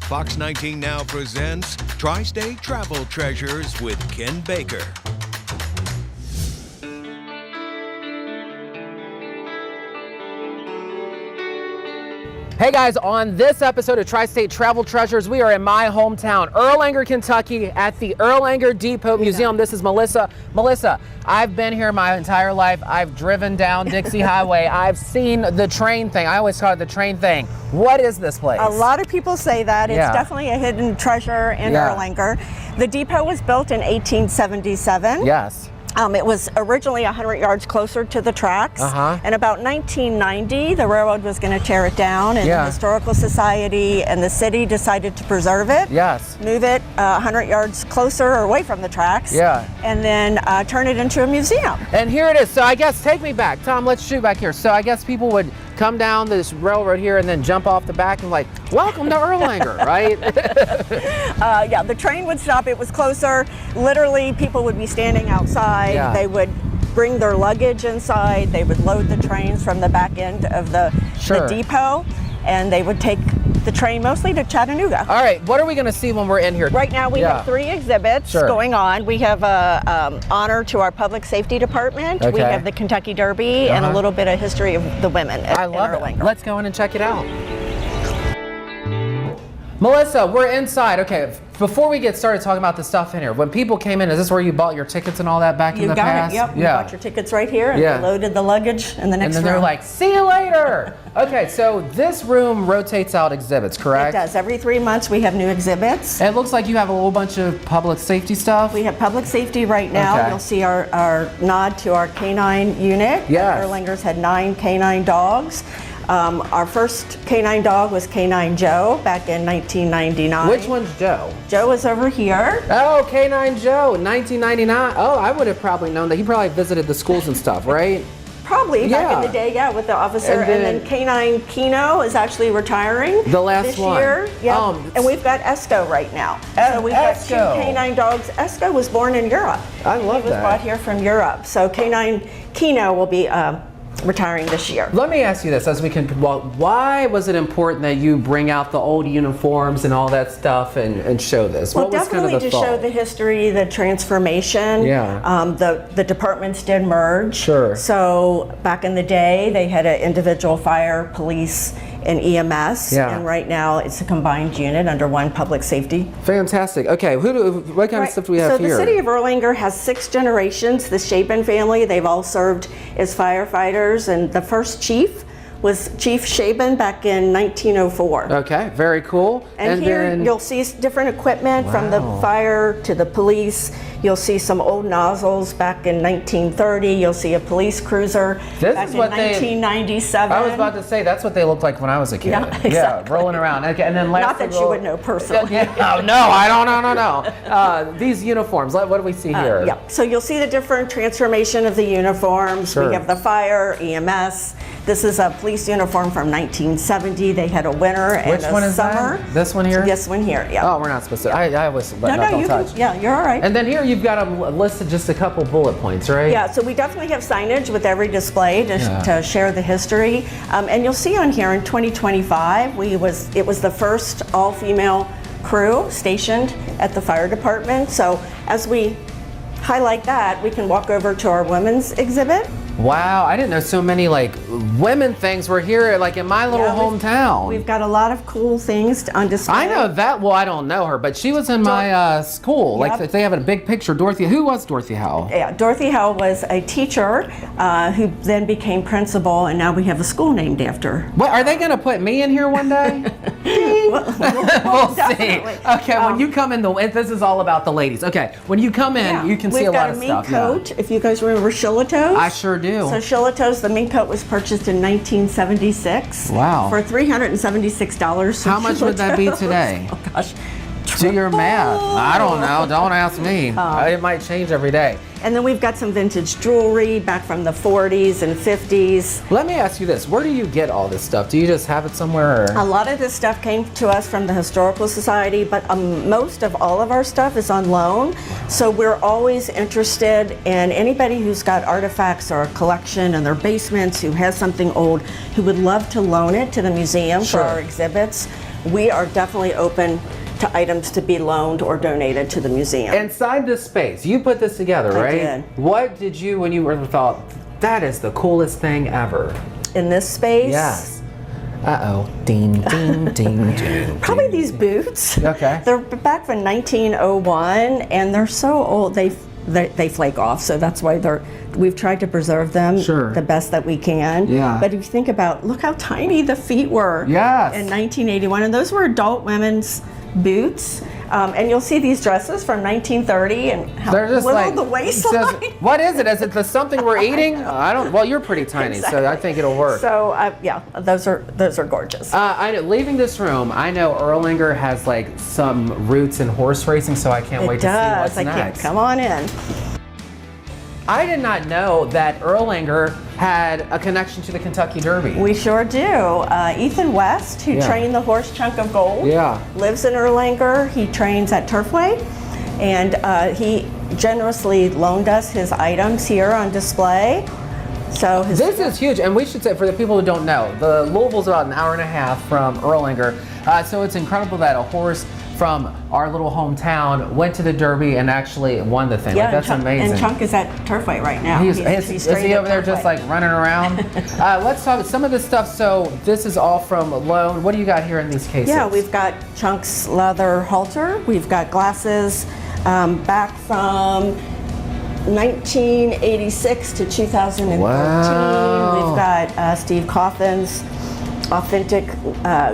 Fox 19 now presents Tri-State Travel Treasures with Ken Baker. Hey guys, on this episode of Tri-State Travel Treasures, we are in my hometown, Erlanger, Kentucky, at the Erlanger Depot Museum. This is Melissa. Melissa, I've been here my entire life. I've driven down Dixie Highway. I've seen the train thing. I always call it the train thing. What is this place? A lot of people say that. It's definitely a hidden treasure in Erlanger. The depot was built in 1877. Yes. It was originally 100 yards closer to the tracks, and about 1990, the railroad was going to tear it down, and the Historical Society and the city decided to preserve it, move it 100 yards closer or away from the tracks, and then turn it into a museum. And here it is. So I guess, take me back. Tom, let's shoot back here. So I guess people would come down this railroad here and then jump off the back and like, welcome to Erlanger, right? Yeah, the train would stop. It was closer. Literally, people would be standing outside. They would bring their luggage inside. They would load the trains from the back end of the depot, and they would take the train mostly to Chattanooga. All right, what are we going to see when we're in here? Right now we have 3 exhibits going on. We have a honor to our public safety department. We have the Kentucky Derby and a little bit of history of the women. I love it. Let's go in and check it out. Melissa, we're inside. Okay, before we get started talking about the stuff in here, when people came in, is this where you bought your tickets and all that back in the past? You got it, yep. You bought your tickets right here and you loaded the luggage in the next room. And then they're like, see you later. Okay, so this room rotates out exhibits, correct? It does. Every 3 months we have new exhibits. And it looks like you have a whole bunch of public safety stuff. We have public safety right now. You'll see our nod to our canine unit. Erlanger's had 9 canine dogs. Our first canine dog was Canine Joe back in 1999. Which one's Joe? Joe is over here. Oh, Canine Joe, 1999. Oh, I would have probably known that. He probably visited the schools and stuff, right? Probably back in the day, with the officer. And then Canine Kino is actually retiring the last this year. And we've got Esco right now. So we've got 2 canine dogs. Esco was born in Europe. I love that. He was brought here from Europe. So Canine Kino will be retiring this year. Let me ask you this, as we can, why was it important that you bring out the old uniforms and all that stuff and show this? Well, definitely to show the history, the transformation. The departments did merge. So back in the day, they had an individual fire, police, and EMS, and right now it's a combined unit under one public safety. Fantastic. Okay, what kind of stuff do we have here? So the City of Erlanger has 6 generations. The Shapen family, they've all served as firefighters, and the first chief was Chief Shapen back in 1904. Okay, very cool. And here you'll see different equipment from the fire to the police. You'll see some old nozzles back in 1930. You'll see a police cruiser back in 1997. I was about to say, that's what they looked like when I was a kid. Yeah, exactly. Yeah, rolling around. Okay, and then not that you would know personally. Oh, no, I don't know. These uniforms, what do we see here? So you'll see the different transformation of the uniforms. We have the fire, EMS. This is a police uniform from 1970. They had a winter and a summer. This one here? This one here, Oh, we're not supposed to. I always let don't touch. You're all right. And then here you've got a list of just a couple bullet points, right? Yeah, so we definitely have signage with every display to share the history. And you'll see on here in 2025, it was the first all-female crew stationed at the fire department. So as we highlight that, we can walk over to our women's exhibit. Wow, I didn't know so many women things were here in my little hometown. We've got a lot of cool things on display. I know that. Well, I don't know her, but she was in my school. They have a big picture. Dorothy. Who was Dorothy Howell? Yeah, Dorothy Howell was a teacher who then became principal, and now we have a school named after her. What, are they going to put me in here one day? We'll see. Okay, when you come in, this is all about the ladies. Okay, when you come in, you can see a lot of stuff. We've got a mink coat. If you guys remember Shillitoes. I sure do. So Shillitoes, the mink coat was purchased in 1976. Wow. For $376. How much would that be today? Oh gosh. Do your math. I don't know. Don't ask me. It might change every day. And then we've got some vintage jewelry back from the 40s and 50s. Let me ask you this. Where do you get all this stuff? Do you just have it somewhere? Or? A lot of this stuff came to us from the Historical Society, but most of all of our stuff is on loan. So we're always interested in anybody who's got artifacts or a collection in their basements, who has something old, who would love to loan it to the museum for our exhibits. we are definitely open to items to be loaned or donated to the museum. Inside this space, you put this together, right? did. What did you, when you were thought, that is the coolest thing ever? In this space, Yes. Uh-oh. Ding, ding, ding, ding. probably these boots. Okay. They're back from 1901, and they're so old they flake off. So that's why we've tried to preserve them Sure. the best that we can. Yeah. But if you think about, look how tiny the feet were. Yes. In 1981, and those were adult women's boots. And you'll see these dresses from 1930 and how They're just little like the it waistline. says- what is it? Is it the something we're eating? I don't. Well, you're pretty tiny, so I think it'll work. So yeah, those are gorgeous. I know. Leaving this room, I know Erlanger has like some roots in horse racing, so I can't wait to see what's next. Come on in. I did not know that Erlanger had a connection to the Kentucky Derby. We sure do. Ethan West, who Yeah. trained the horse Chunk of Gold, Yeah. lives in Erlanger. He trains at Turfway, and he generously loaned us his items here on display. So This is huge, and we should say, for the people who don't know, the Louisville's about an hour and a half from Erlanger, so it's incredible that a horse from our little hometown went to the Derby and actually won the thing. yeah, Like, that's and amazing. And Chunk is at Turfway right now. Is trained he at over there just Turfway. like running around? Let's talk some of this stuff. So this is all from loan. What do you got here in these cases? Yeah, we've got Chunk's leather halter. We've got glasses back from 1986 to 2014. Wow. We've got Steve Coffin's authentic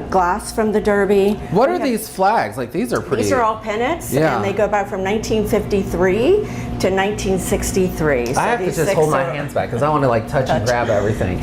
glass from the Derby. What are these flags? Like, these are pretty. These are all pennants, Yeah. and they go back from 1953 to 1963. I have to these just six hold my are- hands back because I want to like touch and grab everything.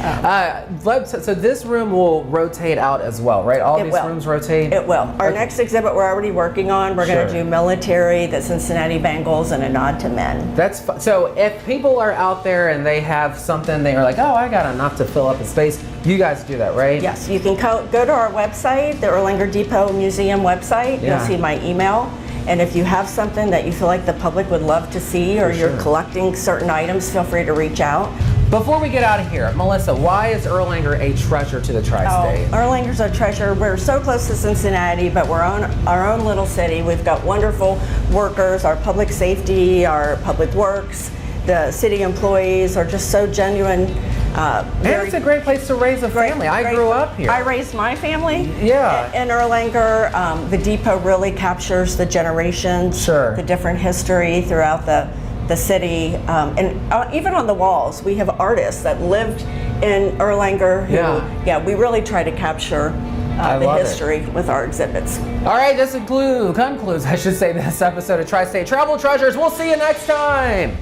So this room will rotate out as well, right? All It these will. rooms rotate? It will. Our Okay. next exhibit we're already working on, we're going Sure. to do military, the Cincinnati Bengals, and a nod to men. That's so if people are out there and they have something, they are like, oh, I got enough to fill up a space, you guys do that, right? Yes, you can go to our website, the Erlanger Depot Museum website. Yeah. You'll see my email. And if you have something that you feel like the public would love to see, or For you're sure. collecting certain items, feel free to reach out. Before we get out of here, Melissa, why is Erlanger a treasure to the tri-state? Erlanger's a treasure. We're so close to Cincinnati, but we're our own little city. We've got wonderful workers, our public safety, our public works, the city employees are just so genuine. And it's a great place to raise a family. I grew up here. I raised my family Yeah. in Erlanger. The depot really captures the generations, Sure. the different history throughout the city. And even on the walls, we have artists that lived in Erlanger who, Yeah. we really try to capture I the love it. history with our exhibits. All right, this concludes, I should say, this episode of Tri-State Travel Treasures. We'll see you next time.